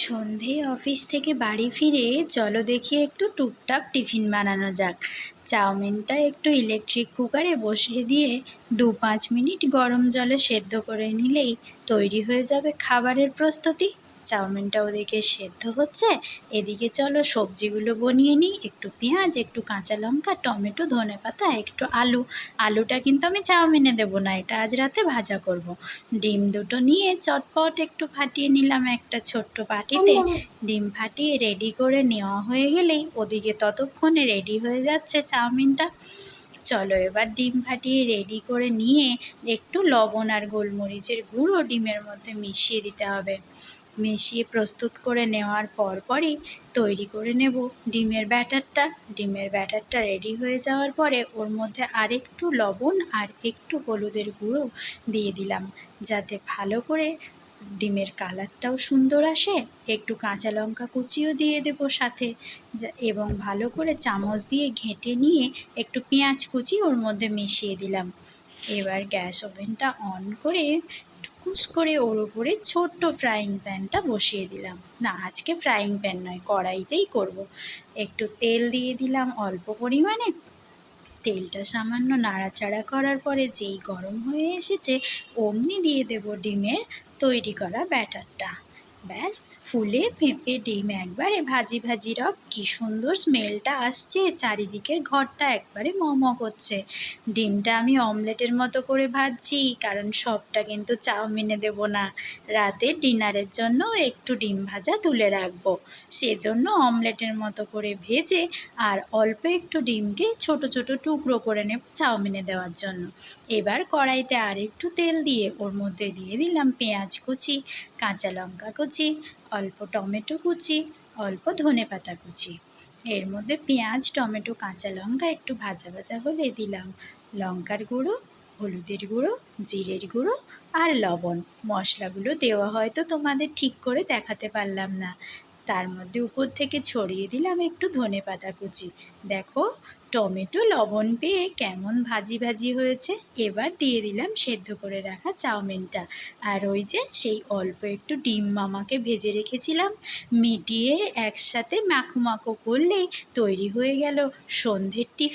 সন্ধে অফিস থেকে বাড়ি ফিরে চলো দেখি একটু টুকটাক টিফিন বানানো যাক। চাউমিনটা একটু ইলেকট্রিক কুকারে বসিয়ে দিয়ে 2-5 মিনিট গরম জলে সেদ্ধ করে নিলেই তৈরি হয়ে যাবে খাবারের প্রস্তুতি। চাউমিনটা ওদিকে সেদ্ধ হচ্ছে, এদিকে চলো সবজিগুলো বনিয়ে নিই। একটু পেঁয়াজ, একটু কাঁচা লঙ্কা, টমেটো, ধনেপাতা, একটু আলু। আলুটা কিন্তু আমি চাউমিনে দেবো না, এটা আজ রাতে ভাজা করব। ডিম দুটো নিয়ে চটপট একটু ফাটিয়ে নিলাম একটা ছোট্ট বাটিতে। ডিম ফাটিয়ে রেডি করে নেওয়া হয়ে গেলেই ওদিকে ততক্ষণে রেডি হয়ে যাচ্ছে চাউমিনটা। চলো এবার ডিম ফাটিয়ে রেডি করে নিয়ে একটু লবণ আর গোলমরিচের গুঁড়ো ডিমের মধ্যে মিশিয়ে দিতে হবে। মিশিয়ে প্রস্তুত করে নেওয়ার পরই তৈরি করে নেব ডিমের ব্যাটারটা। ডিমের ব্যাটারটা রেডি হয়ে যাওয়ার পরে ওর মধ্যে আরেকটু লবণ আর একটু হলুদের গুঁড়ো দিয়ে দিলাম, যাতে ভালো করে ডিমের কালারটাও সুন্দর আসে। একটু কাঁচা লঙ্কা কুচিও দিয়ে দেবো সাথে, এবং ভালো করে চামচ দিয়ে ঘেঁটে নিয়ে একটু পেঁয়াজ কুচি ওর মধ্যে মিশিয়ে দিলাম। এবার গ্যাস ওভেনটা অন করে টুকুস করে ওর উপরে ছোট্ট ফ্রাইং প্যানটা বসিয়ে দিলাম। না, আজকে ফ্রাইং প্যান নয়, কড়াইতেই করব। একটু তেল দিয়ে দিলাম অল্প পরিমাণে। তেলটা সামান্য নাড়াচাড়া করার পরে যেই গরম হয়ে এসেছে অমনি দিয়ে দেব ডিমের তৈরি করা ব্যাটারটা। ব্যাস, ফুলে ফেঁপে ডিম একবারে ভাজি ভাজি রব। কী সুন্দর স্মেলটা আসছে, চারিদিকের ঘরটা একবারে মম করছে। ডিমটা আমি অমলেটের মতো করে ভাজছি, কারণ সবটা কিন্তু চাউমিনে দেব না। রাতের ডিনারের জন্য একটু ডিম ভাজা তুলে রাখবো, সেজন্য অমলেটের মতো করে ভেজে আর অল্প একটু ডিমকে ছোট ছোট টুকরো করে নেব চাউমিনে দেওয়ার জন্য। এবার কড়াইতে আর একটু তেল দিয়ে ওর মধ্যে দিয়ে দিলাম পেঁয়াজ কুচি, কাঁচা লঙ্কা কুচি, অল্প টমেটো কুচি, অল্প ধনেপাতা কুচি। এর মধ্যে পেঁয়াজ, টমেটো, কাঁচা লঙ্কা একটু ভাজা ভাজা হলে দিলাম লঙ্কার গুঁড়ো, হলুদের গুঁড়ো, জিরের গুঁড়ো আর লবণ। মশলাগুলো দেওয়া হয়তো তোমাদের ঠিক করে দেখাতে পারলাম না। তার মধ্যে উপর থেকে ছড়িয়ে দিলাম একটু ধনেপাতা কুচি। দেখো টমেটো লবণ পেয়ে কেমন ভাজি ভাজি হয়েছে। এবার দিয়ে দিলাম সেদ্ধ করে রাখা চাউমিনটা, আর ওই যে সেই অল্প একটু ডিম মামাকে ভেজে রেখেছিলাম, মিটিয়ে একসাথে মাখো মাখো করলেই তৈরি হয়ে গেল সন্ধ্যের টিফিন।